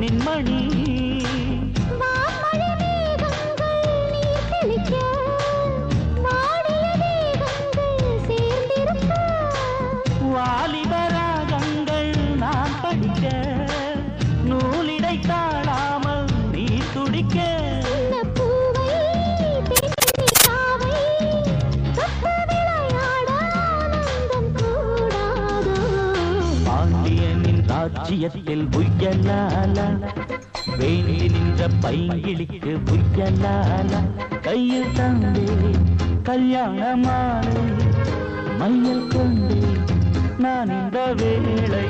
பொன்னின் மணி வாலிபராகங்கள் நான் படிக்க நூலிடை தாழாமல் நீ துடிக்க பாண்டியனின் ராஜ்யத்தில் புயலால வேண்டி நின்ற பைங்கிளிக்கு புயலால கையில் தந்தே கல்யாண மாலை மையல் கொண்டே நான் இந்த வேளை